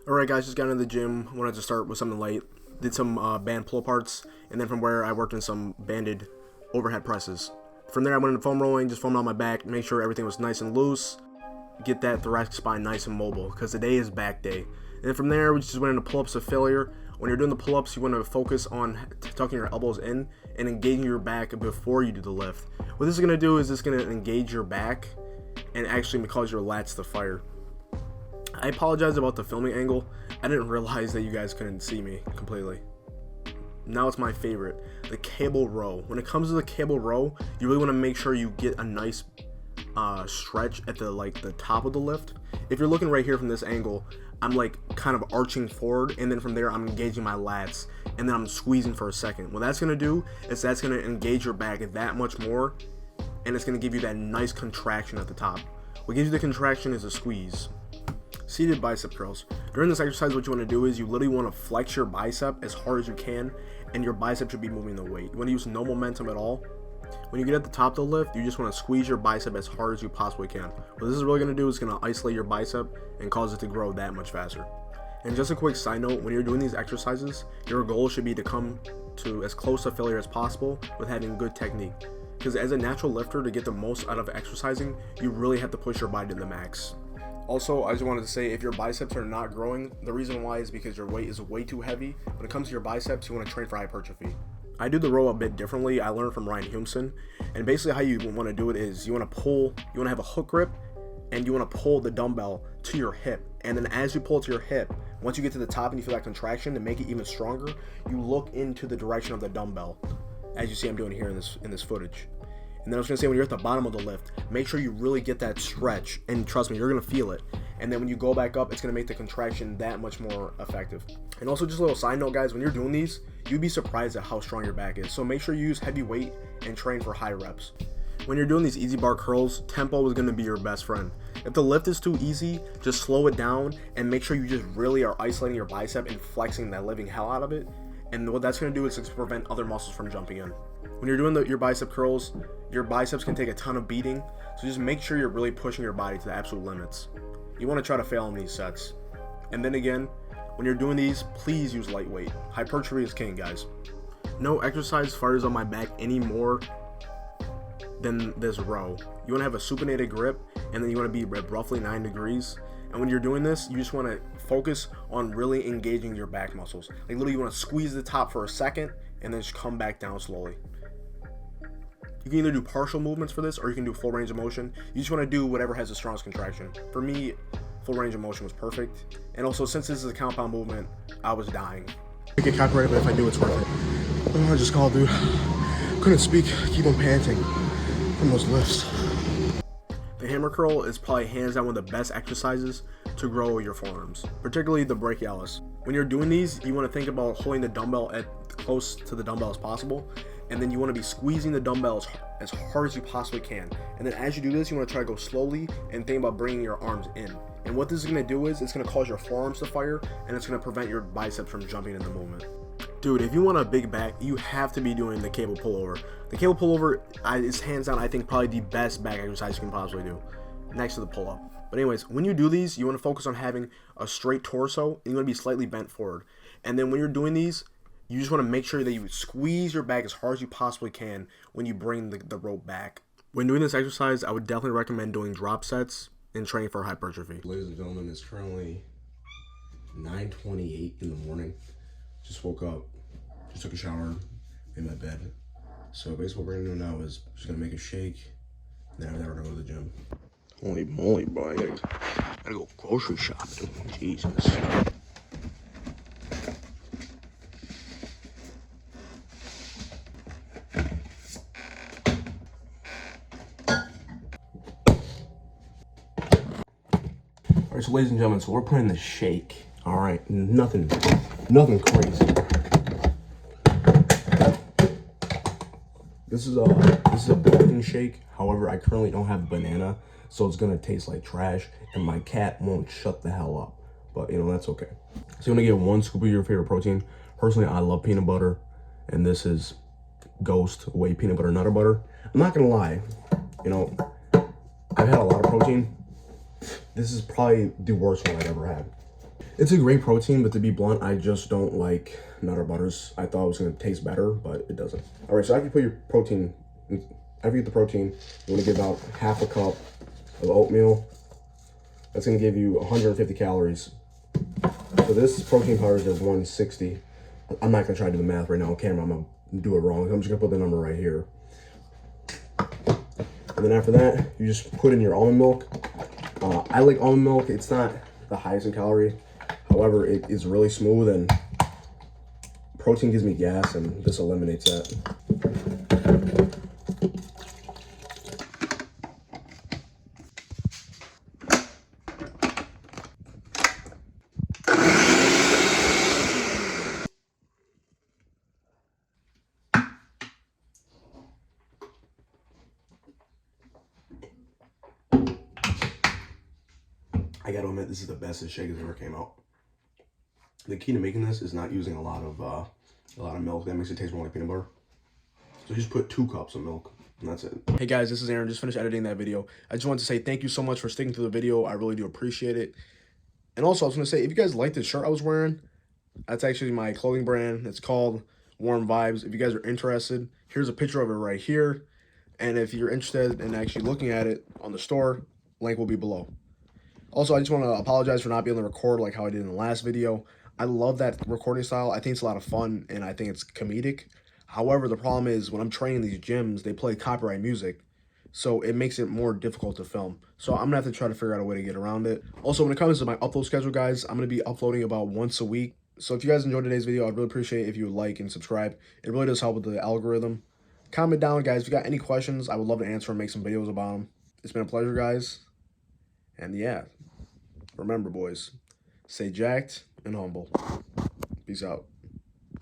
Alright guys, just got into the gym, wanted to start with something light, did some band pull parts, and then from where I worked in some banded overhead presses. From there I went into foam rolling, just foamed on my back, make sure everything was nice and loose, get that thoracic spine nice and mobile, because today is back day. And then from there we just went into pull-ups of failure. When you're doing the pull-ups, you want to focus on tucking your elbows in and engaging your back before you do the lift. What this is going to do is it's going to engage your back and actually cause your lats to fire. I apologize about the filming angle. I didn't realize that you guys couldn't see me completely. Now it's my favorite, the cable row. When it comes to the cable row, you really want to make sure you get a nice stretch at the top of the lift. If you're looking right here from this angle, I'm like kind of arching forward, and then from there I'm engaging my lats, and then I'm squeezing for a second. What that's going to do is that's going to engage your back that much more, and it's going to give you that nice contraction at the top. What gives you the contraction is a squeeze. Seated bicep curls. During this exercise, what you want to do is you literally want to flex your bicep as hard as you can, and your bicep should be moving the weight. You want to use no momentum at all. When you get at the top of the lift, you just want to squeeze your bicep as hard as you possibly can. What this is really going to do is going to isolate your bicep and cause it to grow that much faster. And just a quick side note, when you're doing these exercises, your goal should be to come to as close to failure as possible with having good technique. Because as a natural lifter, to get the most out of exercising, you really have to push your body to the max. Also, I just wanted to say, if your biceps are not growing, the reason why is because your weight is way too heavy. When it comes to your biceps, you want to train for hypertrophy. I do the row a bit differently. I learned from Ryan Humeson, and basically how you want to do it is you want to pull, you want to have a hook grip, and you want to pull the dumbbell to your hip. And then as you pull it to your hip, once you get to the top and you feel that contraction, to make it even stronger, you look into the direction of the dumbbell, as you see I'm doing here in this footage. And then I was going to say, when you're at the bottom of the lift, make sure you really get that stretch, and trust me, you're going to feel it. And then when you go back up, it's going to make the contraction that much more effective. And also, just a little side note, guys, when you're doing these, you'd be surprised at how strong your back is. So make sure you use heavy weight and train for high reps. When you're doing these easy bar curls, tempo is going to be your best friend. If the lift is too easy, just slow it down and make sure you just really are isolating your bicep and flexing that living hell out of it. And what that's going to do is to prevent other muscles from jumping in. When you're doing your bicep curls, your biceps can take a ton of beating, so just make sure you're really pushing your body to the absolute limits. You want to try to fail in these sets. And then again, when you're doing these, please use lightweight. Hypertrophy is king, guys. No exercise fires on my back any more than this row. You want to have a supinated grip, and then you want to be at roughly 9 degrees. And when you're doing this, you just want to focus on really engaging your back muscles. Like literally, you want to squeeze the top for a second, and then just come back down slowly. You can either do partial movements for this, or you can do full range of motion. You just want to do whatever has the strongest contraction. For me, full range of motion was perfect. And also, since this is a compound movement, I was dying. I get copyrighted, but if I do, it's worth it. Oh, I just called, dude. Couldn't speak, keep on panting from those lifts. The hammer curl is probably hands down one of the best exercises to grow your forearms, particularly the brachialis. When you're doing these, you want to think about holding the dumbbell at close to the dumbbell as possible, and then you want to be squeezing the dumbbell as hard as you possibly can. And then as you do this, you want to try to go slowly and think about bringing your arms in. And what this is going to do is it's going to cause your forearms to fire, and it's going to prevent your biceps from jumping in the movement. Dude, if you want a big back, you have to be doing the cable pullover. The cable pullover is hands down, I think, probably the best back exercise you can possibly do, next to the pull-up. But anyways, when you do these, you want to focus on having a straight torso, and you want to be slightly bent forward. And then when you're doing these, you just want to make sure that you squeeze your back as hard as you possibly can when you bring the rope back. When doing this exercise, I would definitely recommend doing drop sets and training for hypertrophy. Ladies and gentlemen, it's currently 9:28 in the morning. Just woke up, just took a shower, made my bed. So basically what we're gonna do now is just gonna make a shake, and then we're gonna go to the gym. Holy moly, boy, I gotta go grocery shopping. Jesus. Alright, so ladies and gentlemen, so we're putting the shake. Alright, nothing crazy. This is a protein shake. However, I currently don't have banana, so it's gonna taste like trash, and my cat won't shut the hell up. But you know, that's okay. So you wanna get 1 scoop of your favorite protein. Personally, I love peanut butter, and this is Ghost Whey peanut butter nutter butter. I'm not gonna lie, you know, I've had a lot of protein. This is probably the worst one I've ever had. It's a great protein, but to be blunt, I just don't like Nutter Butters. I thought it was going to taste better, but it doesn't. All right, so after you put your protein, after you get the protein, you want to give about half a cup of oatmeal. That's going to give you 150 calories. So this protein powder is 160. I'm not going to try to do the math right now on camera. I'm going to do it wrong. I'm just going to put the number right here. And then after that, you just put in your almond milk. I like almond milk. It's not the highest in calorie. However, it is really smooth, and protein gives me gas, and this eliminates that. I gotta admit, this is the best this shake has ever came out. The key to making this is not using a lot of milk. That makes it taste more like peanut butter. So just put 2 cups of milk, and that's it. Hey guys, this is Aaron. Just finished editing that video. I just wanted to say thank you so much for sticking through the video. I really do appreciate it. And also, I was going to say, if you guys like this shirt I was wearing, that's actually my clothing brand. It's called Warm Vibes. If you guys are interested, here's a picture of it right here. And if you're interested in actually looking at it on the store, link will be below. Also, I just want to apologize for not being able to record like how I did in the last video. I love that recording style. I think it's a lot of fun, and I think it's comedic. However, the problem is when I'm training these gyms, they play copyright music, so it makes it more difficult to film. So I'm going to have to try to figure out a way to get around it. Also, when it comes to my upload schedule, guys, I'm going to be uploading about once a week. So if you guys enjoyed today's video, I'd really appreciate it if you would like and subscribe. It really does help with the algorithm. Comment down, guys, if you got any questions. I would love to answer and make some videos about them. It's been a pleasure, guys. And yeah, remember, boys, stay jacked and humble. Peace out.